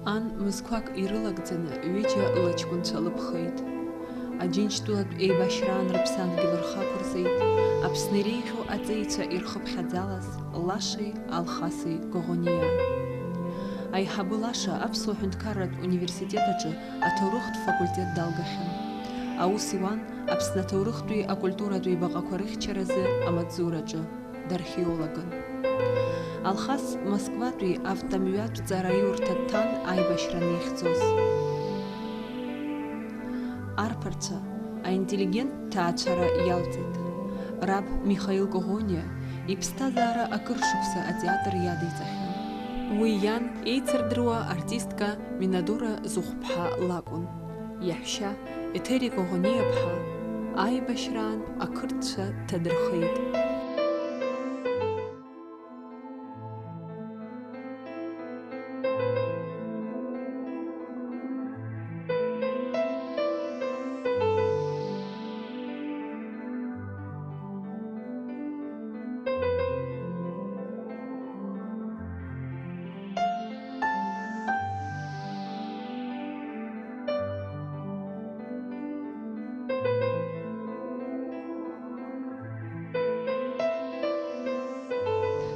Ан мызқәак ирылагӡаны ҩыџьа лыҷкәынцәа лыԥхеит. Аџьынџьтәылатә еибашьраан рыԥсадгьыл рхақәырҵеит, Аԥсны иреиӷьу аҵеицәа ирхыԥхьаӡалаз Лашеи Алхаси Коӷониа. Аиҳабы Лаша Аԥсуа Ҳәынҭқарратә университет аҿы аҭоурыхтә факультет далгахьан. Аус иуан Аԥсны аҭоурыхтәи акультуратә еибаҟақәа рыхьчаразы амаҵзураҿы, дархеологын. Алхас Москватәи автомҩатә ҵараиурҭа дҭан аибашьра неихьӡоз. Арԥарцәа аинтеллигент ҭаацәара иалҵит. Раб Михаил Коӷониа иԥсҭазаара акыр шықәса атеатр иадиҵахьан. Уи иан еицырдыруа артистка Минадура Зыхәԥҳа лакәын. Иаҳәшьа Еҭери Коӷониа-ԥҳа аибашьраан ақырҭцәа ҭадырхеит.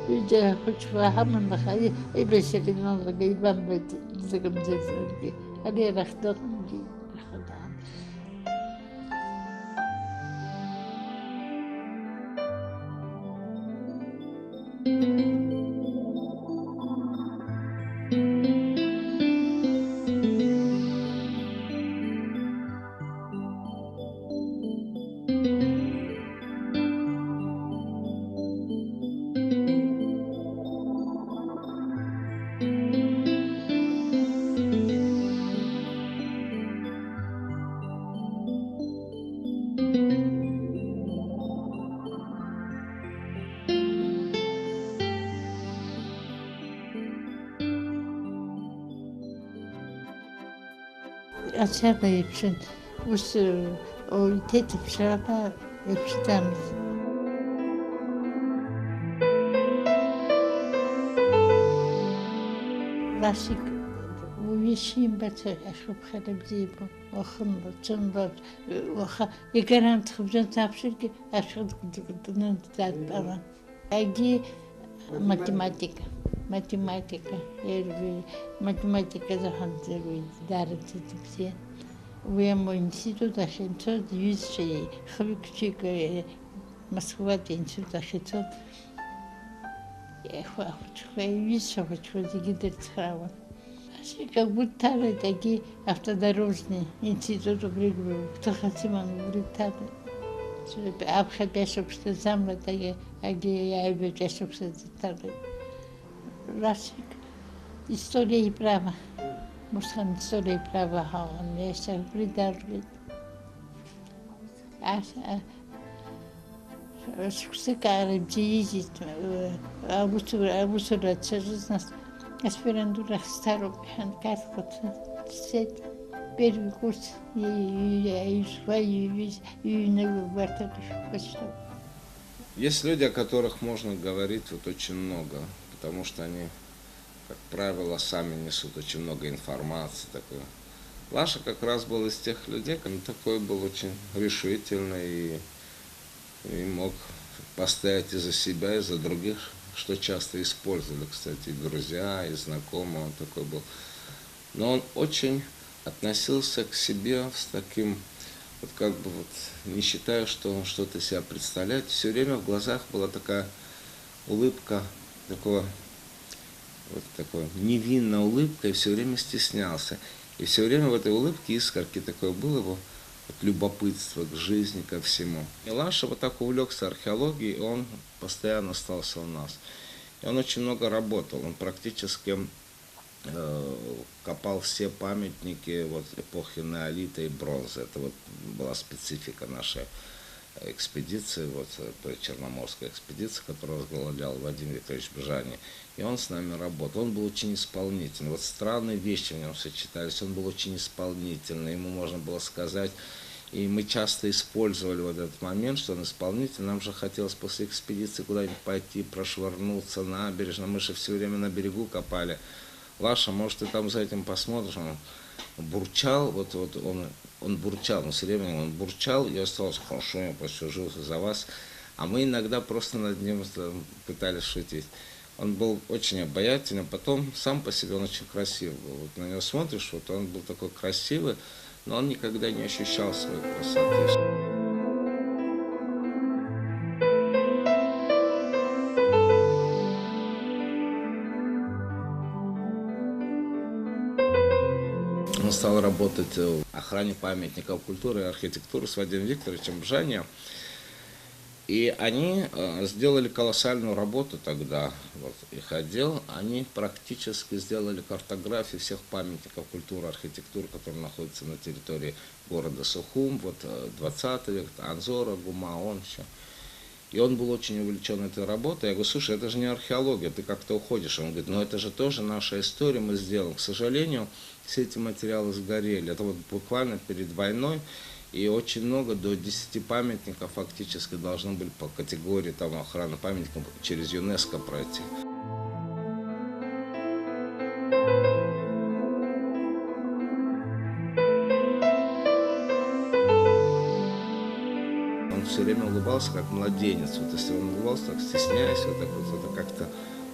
Yüce hoşva hamın bakayı beşerin olur ki ben de zıgım zıgım ki hadi rahatım ki rahatım. Aşağıda hepsin, o tetip şarada hepsi temiz. Lasik, bu işim batı, aşkım kadar bu, okum, çınlar, oka, yıkaran tıkıbcan tapşır ki aşkım tıkıbcan tapşır. Agi matematika. Математика, математика заханцевый, дарится все. В моем институте ахинцот, юзший, хвикчик, Москва институт ахинцот. Я хочу, юзший, хочу, зигидер цхрава. Как будто такие автодорожный институт убригу, кто хотел он убригтали. Абхабяшок что замла такие, аги я обещал что это. Расик, история и право. Мусхан история и право, он не все придерживает. Сколько ездит, обусура через нас. Аспирантура старого ханкарского сет. Первый курс и свою Есть люди, о которых можно говорить вот очень много, потому что они, как правило, сами несут очень много информации. Такой. Лаша как раз был из тех людей, он такой был очень решительный и мог постоять и за себя, и за других, что часто использовали, кстати, и друзья, и знакомые, он такой был. Но он очень относился к себе с таким, вот как бы вот, не считая, что он что-то себя представляет, все время в глазах была такая улыбка, такой невинная улыбка, и все время стеснялся. И все время в этой улыбке искорки такое было его вот, любопытство к жизни, ко всему. И Лаша вот так увлекся археологией, и он постоянно остался у нас. И он очень много работал, он практически копал все памятники вот, эпохи неолита и бронзы. Это вот была специфика нашей экспедиции, вот, черноморской экспедиции, которую возглавлял Вадим Викторович Бжани. И он с нами работал. Он был очень исполнительный. Вот странные вещи в нем сочетались. Он был очень исполнительный. Ему можно было сказать. И мы часто использовали вот этот момент, что он исполнитель. Нам же хотелось после экспедиции куда-нибудь пойти, прошвырнуться набережно. Мы же все время на берегу копали. Лаша, может, ты там за этим посмотришь, он бурчал, он бурчал, но все время он бурчал, и осталось, хорошо, я посижу за вас. А мы иногда просто над ним пытались шутить. Он был очень обаятельный, потом сам по себе он очень красивый был. Вот на него смотришь, вот он был такой красивый, но он никогда не ощущал своей красоты. Он стал работать в охране памятников культуры и архитектуры с Вадимом Викторовичем Бжанием. И они сделали колоссальную работу тогда, вот, их отдел, они практически сделали картографию всех памятников культуры, архитектуры, которые находятся на территории города Сухум, вот 20 век, Анзора, Гума, он все. И он был очень увлечен этой работой. Я говорю, слушай, это же не археология, ты как-то уходишь. Он говорит, ну это же тоже наша история, мы сделаем. К сожалению, все эти материалы сгорели. Это вот буквально перед войной. И очень много, до 10 памятников фактически должны были по категории там, охраны памятников через ЮНЕСКО пройти. Он все время улыбался, как младенец. Вот если он улыбался, так стесняясь, вот так вот как-то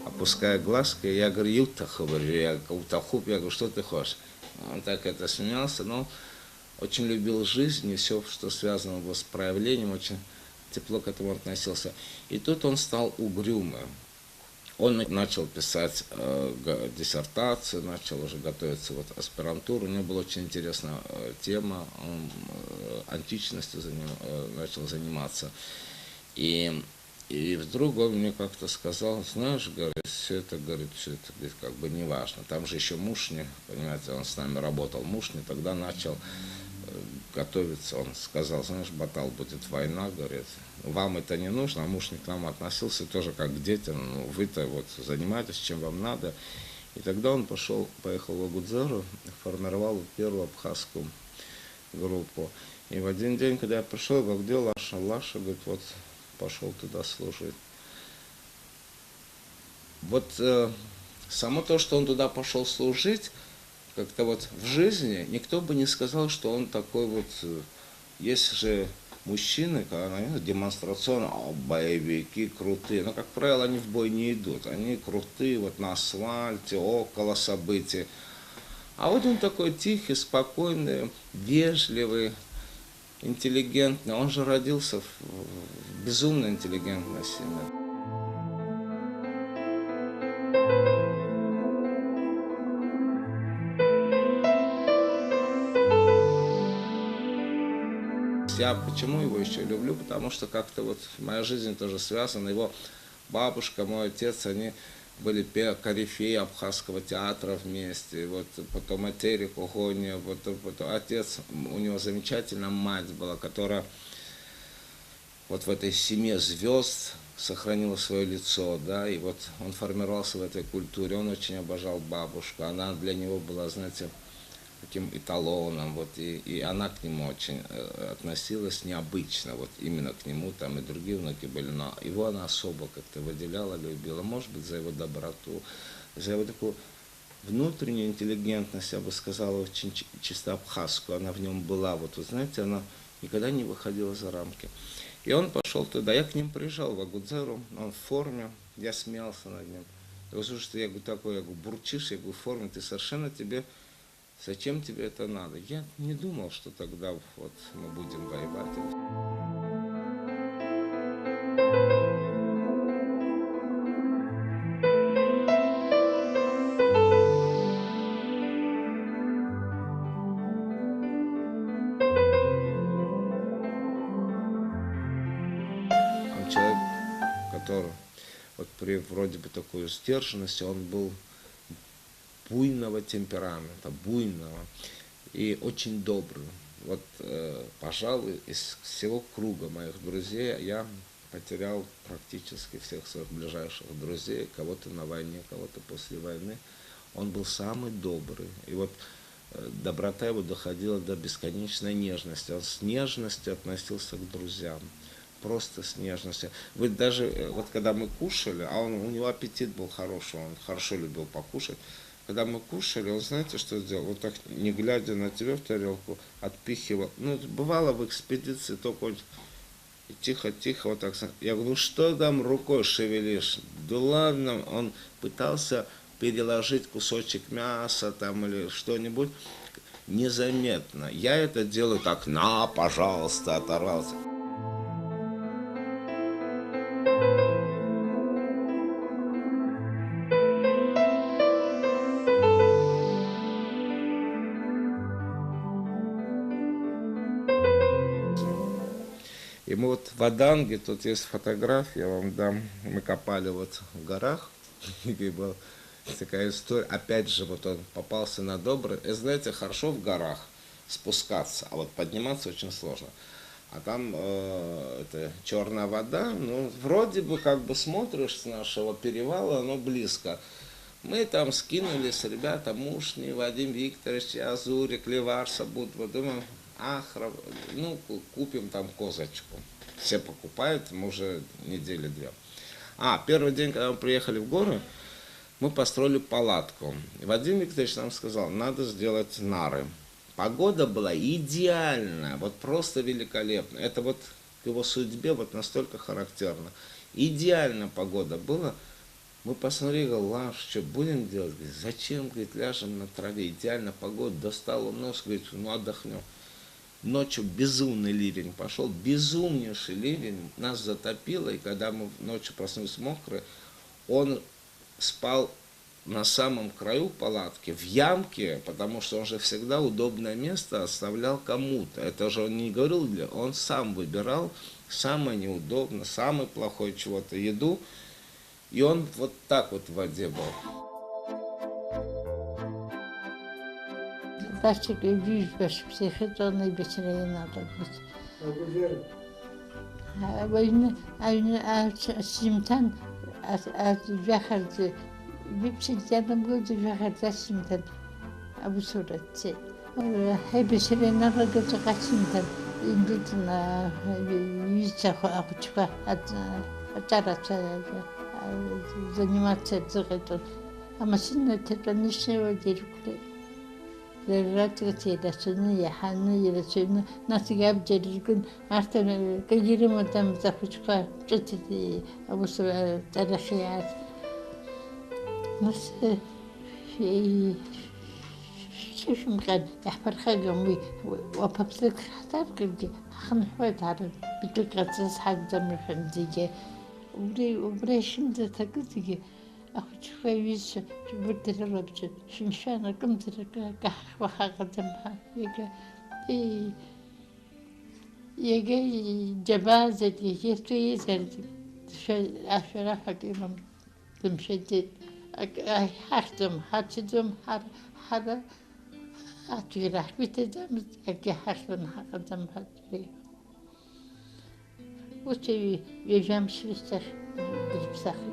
опуская глазки. Я говорю, Ютах, я говорю, что ты хочешь? Он так это смеялся, но очень любил жизнь и все, что связано было с проявлением, очень тепло к этому относился. И тут он стал угрюмым. Он начал писать диссертацию, начал уже готовиться вот аспирантуру. У него была очень интересная тема, он античностью начал заниматься. И вдруг он мне как-то сказал, знаешь, говорит, все это как бы не важно. Там же еще Мушни, понимаете, он с нами работал, Мушни тогда начал готовиться, он сказал, знаешь, Батал, будет война, говорит, вам это не нужно, а муж не к нам относился тоже как к детям, ну, вы-то вот занимаетесь, чем вам надо. И тогда он поехал в Агудзеру, формировал первую абхазскую группу. И в один день, когда я пришел, говорю, где Лаша? Лаша, говорит, вот пошел туда служить. Вот само то, что он туда пошел служить, как-то вот в жизни никто бы не сказал, что он такой вот, есть же мужчины, когда демонстрационно, боевики крутые, но, как правило, они в бой не идут, они крутые вот на асфальте, около событий. А вот он такой тихий, спокойный, вежливый, интеллигентный, он же родился в безумно интеллигентной семье. Я почему его еще люблю? Потому что как-то вот моя жизнь тоже связана. Его бабушка, мой отец, они были корифеи абхазского театра вместе. Вот потом Этери Когония, потом отец, у него замечательная мать была, которая вот в этой семье звезд сохранила свое лицо, да, и вот он формировался в этой культуре, он очень обожал бабушку, она для него была, знаете, таким эталоном, вот, и она к нему очень относилась необычно, вот именно к нему, там и другие внуки были, но его она особо как-то выделяла, любила, может быть, за его доброту, за его такую внутреннюю интеллигентность, я бы сказала, очень чисто абхазскую, она в нем была, вот, вы знаете, она никогда не выходила за рамки. И он пошел туда, я к ним приезжал в Агудзеру, он в форме, я смеялся над ним. Я говорю, что я говорю, такой, я говорю, бурчишь, я говорю, в форме, ты совершенно зачем тебе это надо? Я не думал, что тогда вот мы будем воевать. Он человек, который вот при вроде бы такой сдержанности, он был буйного темперамента, буйного и очень добрый. Вот, пожалуй, из всего круга моих друзей я потерял практически всех своих ближайших друзей, кого-то на войне, кого-то после войны. Он был самый добрый. И вот доброта его доходила до бесконечной нежности. Он с нежностью относился к друзьям. Просто с нежностью. Вы даже, вот когда мы кушали, а у него аппетит был хороший, он хорошо любил покушать, когда мы кушали, он знаете, что сделал? Вот так, не глядя на тебя в тарелку, отпихивал. Ну, бывало в экспедиции, только вот тихо-тихо, вот так. Я говорю, ну что там рукой шевелишь? Да ладно, он пытался переложить кусочек мяса там или что-нибудь незаметно. Я это делаю так, на, пожалуйста, оторвался. И мы вот в Аданге, тут есть фотография, я вам дам, мы копали вот в горах, и была такая история, опять же, вот он попался на добрый, и знаете, хорошо в горах спускаться, а вот подниматься очень сложно. А там это черная вода, ну, вроде бы как бы смотришь с нашего перевала, оно близко. Мы там скинулись, ребята, Мушни, Вадим Викторович, Азурик, Леварса, Будва, думаем, ну, купим там козочку. Все покупают, мы уже недели две. Первый день, когда мы приехали в горы, мы построили палатку. И Вадим Викторович нам сказал, надо сделать нары. Погода была идеальная, вот просто великолепная. Это вот к его судьбе вот настолько характерно. Идеальная погода была. Мы посмотрели, говорю, Лаш, что будем делать? Говорит, зачем, говорит, ляжем на траве. Идеальная погода, достал он нос, говорит, ну отдохнем. Ночью безумный ливень пошел, безумнейший ливень, нас затопило, и когда мы ночью проснулись мокрые, он спал на самом краю палатки, в ямке, потому что он же всегда удобное место оставлял кому-то. Это же он не говорил, он сам выбирал самое неудобное, самое плохое чего-то, еду, и он вот так вот в воде был. Başka yüzbaşı psikiyatrını bitireyin adamız. Simten jahardı. Bir psikiyatrım gördü jahardı simten. Bu surette. Hepsinin arada kaçımdan. İngilizce yüzce akıçka заниматься дзыгъэтӏон. Амасинэ тетӏонищэу дерукъэ. Зэратгъэ лъэсыны, ехьаны, ирэсыны, насыгаб джэрыргын, артэ кэгирэмэ там захъучкъэ чӏэти абусэ цӏэрэхъият. Нас шишмгъэн яхьпэрхэгъэм уи уапэпсэг хьатаргъэги хъынхуэт ар битӏыкъэцӏэс хьагъзэмыхьындзыгэ. Убрэшым зэтэгызыги ахъучкъэ уизщэ бырдэрэрапчэ шыншанакъым кахъхьагъэзэмхьэ егэ джабазэти естуизэрти ашъэрахьакӏимэм зымщэдет хьарзэм хьачыдзэм хьарэ атуирахьуитэзэм хьарзэм хьагъэзэмхьэ. Учи вежам швистер дрипсахи.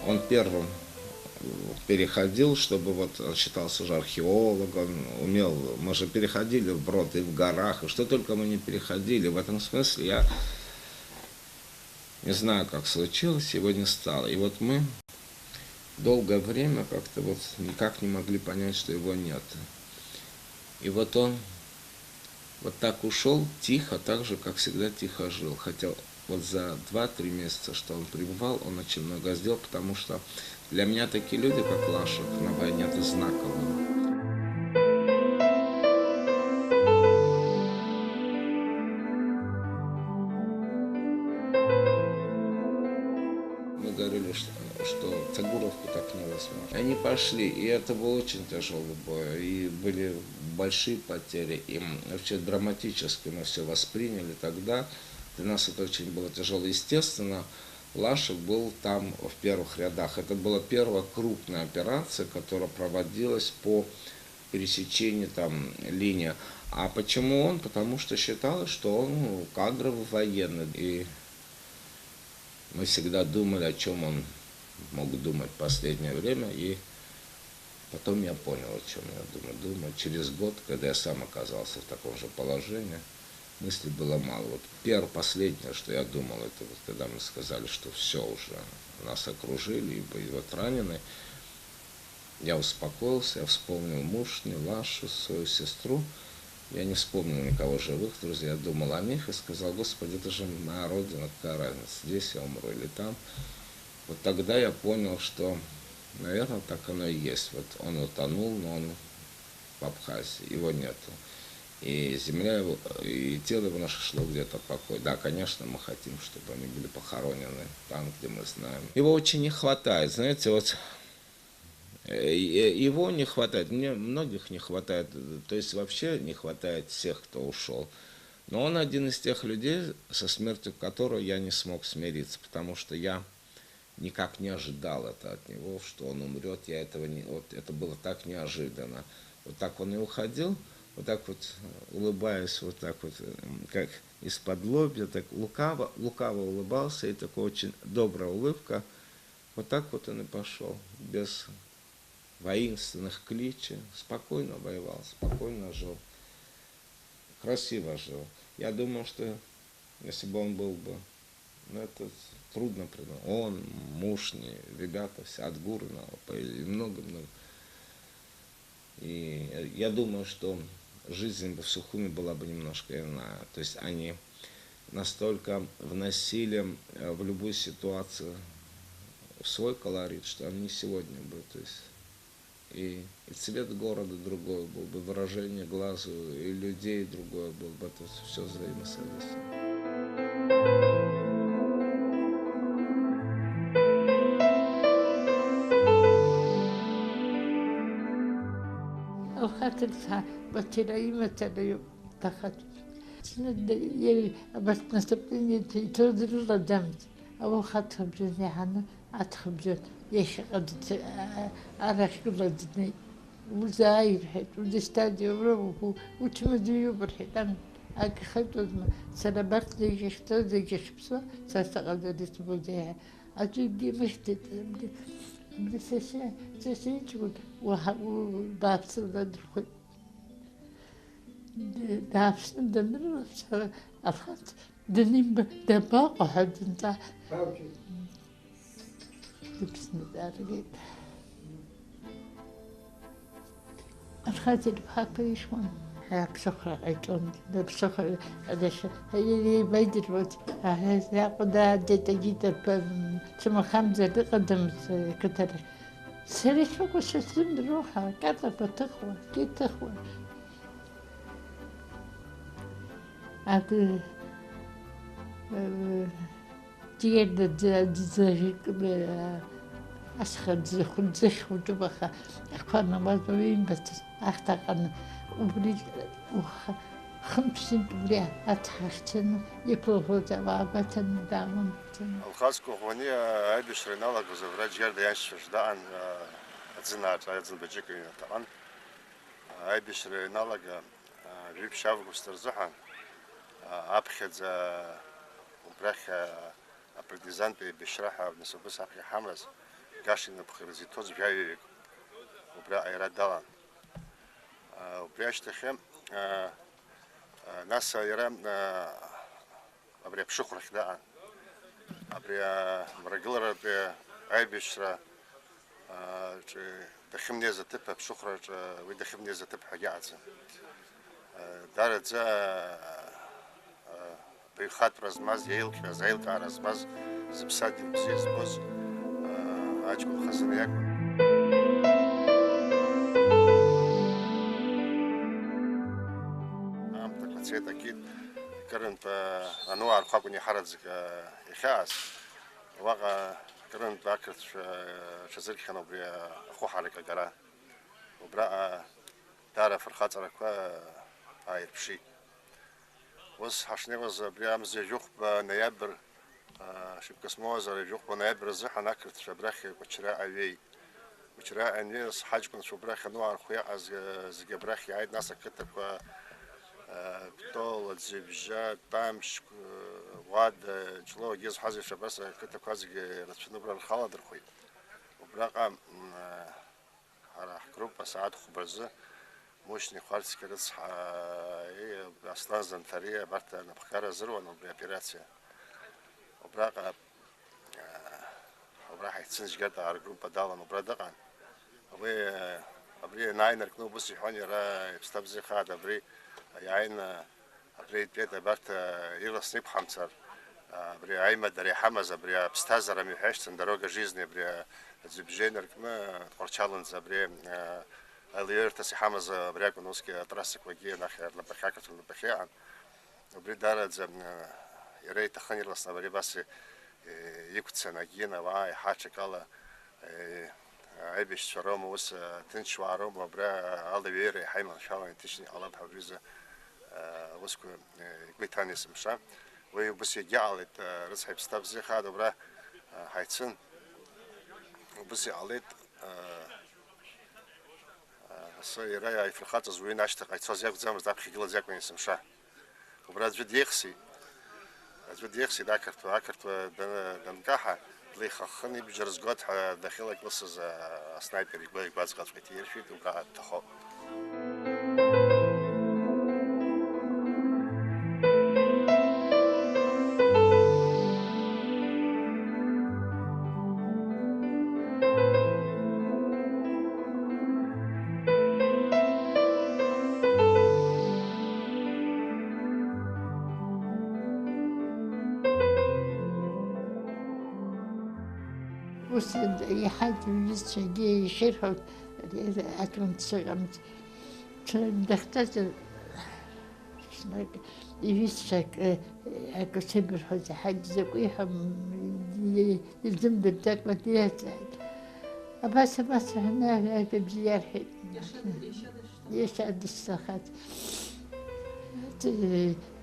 Он первым переходил, чтобы вот он считался уже археологом, умел, мы же переходили вброд и в горах, и что только мы не переходили. В этом смысле я не знаю, как случилось, его не стало. И вот мы долгое время как-то вот никак не могли понять, что его нет. И вот он вот так ушел тихо, так же, как всегда тихо жил. Хотя вот за 2-3 месяца, что он пребывал, он очень много сделал, потому что для меня такие люди, как Лашек, на войне это знаково. Мы говорили, что Цагуровку так не возьмешь. Они пошли, и это был очень тяжелый бой, и были большие потери, и вообще драматически мы все восприняли тогда. Для нас это очень было тяжело. Естественно, Лашек был там в первых рядах. Это была первая крупная операция, которая проводилась по пересечению там линии. А почему он? Потому что считалось, что он кадровый военный. И мы всегда думали, о чем он мог думать в последнее время. И потом я понял, о чем я думаю. Через год, когда я сам оказался в таком же положении, мыслей было мало. Вот последнее, что я думал, это вот когда мы сказали, что все уже, нас окружили, и вот ранены. Я успокоился, я вспомнил Мушни, Лашу, свою сестру. Я не вспомнил никого живых друзей, я думал о них и сказал: Господи, это же моя родина, какая разница, здесь я умру или там. Вот тогда я понял, что, наверное, так оно и есть. Вот он утонул, но он в Абхазии, его нету. И земля его, и тело его наше шло где-то в покой. Да, конечно, мы хотим, чтобы они были похоронены там, где мы знаем. Его очень не хватает, знаете, вот его не хватает, мне многих не хватает, то есть вообще не хватает всех, кто ушел. Но он один из тех людей, со смертью которого я не смог смириться, потому что я никак не ожидал это от него, что он умрет. Я этого не, вот это было так неожиданно. Вот так он и уходил, вот так вот улыбаясь, вот так вот, как из-под лобья, так лукаво улыбался, и такая очень добрая улыбка. Вот так вот он и пошел, без воинственных кличей, спокойно воевал, спокойно жил, красиво жил. Я думаю, что если бы он был бы, ну это трудно придумать. Он, Мушни, ребята все от Гурна и много-много. И я думаю, что жизнь бы в Сухуми была бы немножко иная. То есть они настолько вносили в любую ситуацию свой колорит, что они сегодня бы, то есть и цвет города другой был бы, выражение глазу и людей другое было бы, это все взаимосвязано. الخاطر بطلعي مثلا تخطف سند يلي بس نستبني تودر لدمت أو خاطر بجني عنا أدخل بجن يش قد أرش كل الدنيا وزاير حيت ودستادي وروه وتمديو برحيت أنا أك خدت سلبت لي يختار لي يشبسوا سأستغل ذي تبوديها أجيب مشتت بس تقول ودابسن دخل دابسن دمر أخذت دنيم دباق حد انت لبسنا دارجين أخذت البحاق يشون بسخرة عيطون بسخرة هذاش هي اللي بيدر وقت هذا قدا جيت ثم خمسة قدمت كتر سريح وش تسلم روحها كذا بتخوى كي تخوى عاد تيجي تزاجك أسخن زخن زخ وجبخة أخبرنا ما زوين بس أختقنا وبريد خمسين بلي أتحشتنا يبروفو جوابتنا دامن الخاصكو هونية هاي بشرينا لك وزفراج جرد ينش فشدان أتزنا أتزن بجيكرين طبعا هاي بشرينا لك ريب شافك وسترزحان أبخذ وبرخ أبرديزان بشرحة بنسبس أبخي حملس قاشي نبخرزي توز بيهاي وبرا أيراد دالان وبريش تخيم ناس يرام أبري بشخر خداعا أبري مرجلر أبري أي بشرة دخمني زتبه بشخر ويدخمني زتبه حاجات دارت زا بيخات رزماز يهيل كارزماز زبسادي بزيز بوز أجكم خزنياكم سيد أكيد كرن أنواع الخاقني حرز إخاس واقع كرن باكر شزير خنا بري أخو حركة جرا وبرا تعرف الخاطر ركوا هاي بشي وس حشني وز بري أمز يجوخ بنيابر شو بقسموز يجوخ بنيابر زح ناكرت شبرخ وشراء أيوي وشراء الناس حاج كن شبرخ أنواع الخيا از زجبرخ يعيد ناس كتب кто отзывжа тамш вад чло гез хази шабас ката кази расчну брал хала дрхуй убрака группа саат хубразы мощный хвальский раз и аслан зантария барта на пхара зрвана при операция убрака وراح يتسنج قطع على جروب بدالا وبردقان وي أبري ناين ركنو بس يحوني را يستبزي خاد أبري يعين أبري بيت أبرت يغلس نيب حمصر أبري عيمة دري حمز أبري بستازر مي حشت دروجة جيزني أبري زبجين ركما قرشالنز أبري الير تسي حمز أبري كنوسكي تراسك وجيه ناخير لبخاكة لبخيان أبري دارت يري تخني لسنا أبري بس يكتسن أجينا واي حاجة كلا عيبش شرام وس تنشوارم وبرا على ويري حيما إن شاء الله تشني على بحوزة وسكو قبيتاني سمشا ويبص يجعل رزح بستبزي خاد وبرا هيتسن وبص عليت صي راي في الخاطر زوين عشت قيتصازيك زمز داك خيجل زيك وين سمشا وبرا جد يخسي أجود يخسي ذاكرت دنكاحة اللي خخني بجرز قط داخلك بس سنايبر يقبل بعض قط كتير فيت وبرا تخو بس أي حد يجي يشرح أكون تشغمت دختر يفيسك أكو سبر حتى حد زكويهم يلزم بالذات ما تيهت بس هنا بزيار حين يشهد السخات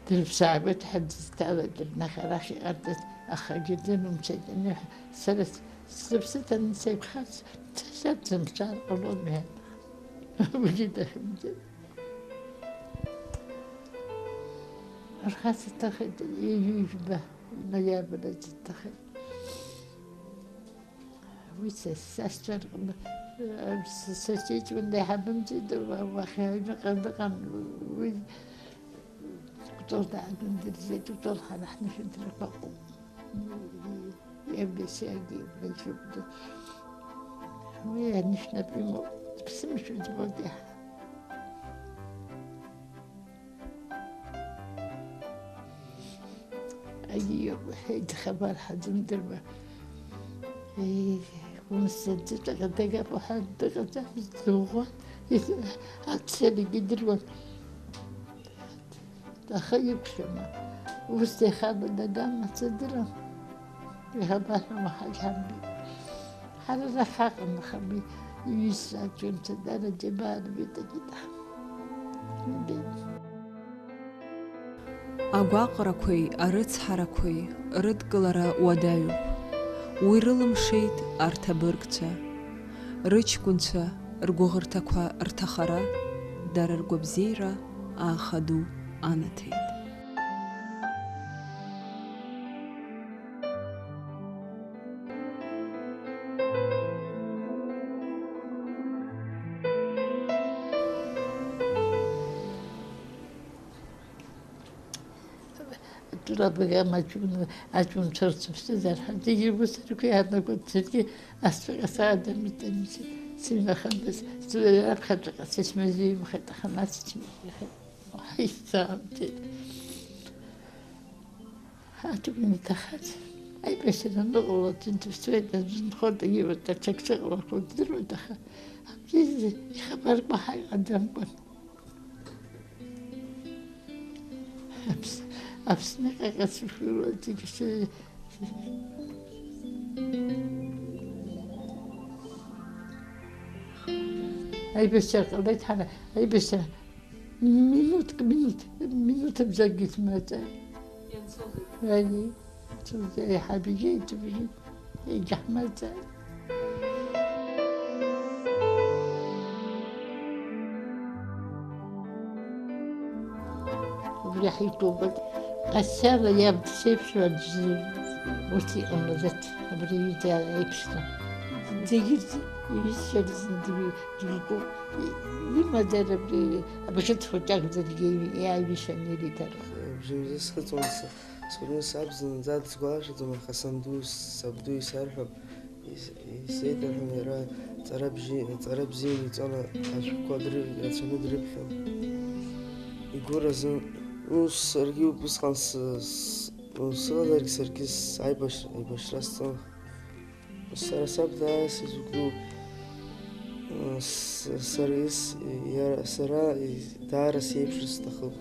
تلف ساعة تحدث تعود بنخراش أردت أخا جدا ومسيدني سلس سبسة النسيب خاص تشد مشار قلون مهن وجد خمجة الخاص تاخد يجيبه نيابة تتخذ ويسس أشتر سسيت من حبم جدا وخير قدقا طول عندنا درجات وطول نحن في الرفاق يبدأ ساقي بنشوف ده ويا نشنا بيمو بس مش متبودع أي يوم هيد خبر حد مدربة ومستجد غدا قبل حد غدا الزوغة عطسالي قدرون تخيب شما واستيخاب الندامة تصدرهم يخبرنا ما حاجة همي حالا رفاق مخبي يسعى جنت دار الجبال بيتجدها Агәаҟрақәеи арыцҳарақәеи рыдкылара уадаҩуп. Уи рылымшеит арҭ абыргцәа, рыҷкәынцәа ргәыӷырҭақәа рҭахара, дара ргәабзиара аахаду анаҭеит. ربنا ما أجون شرط بستدار حد يجيبوا كي هذا قلت لك أسرق سعادة متنسي سيما خمس سوى أبخد قصص مزي مخد خمس وحي سامتي هاتوا من تخت أي بس أنا نغلط أنت بسويت نخد يجيب التكسر وخد درو دخل أبجيز خبر ما حي قدامكم أبسنك أقصر في الوقت كسي أي بس قلت حنا أي بس minut bize gitmedi. Yani Türkiye'ye habiyeydi bizim. Gitmedi. абри ҳитәоуп ҟазшьала иаб дшеиԥшу аӡәы урҭ иҟамлаӡаҭ абри аҩыџьа еиԥшны. Зегьы иҩызцәа рзы дыргоуп. Имазар абри абӷьыц хәыҷ акәзаргьы иааҩышан иридара. Бжьымза схыҵуан, схәыҷны саб зынӡа дысгәалашәаӡом, аха сабду исарҳәап, исеиҭарҳәон иара ҵара бзиан иҵон, ашәҟәқәа рацәаны дрыԥхьон. Игәыразын, саргьы убысҟан сыҟазаргьы саргьы аибашьра сҵон. Сара саб даара сизгәдуу, сара даара сеиԥшыр сҭахуп.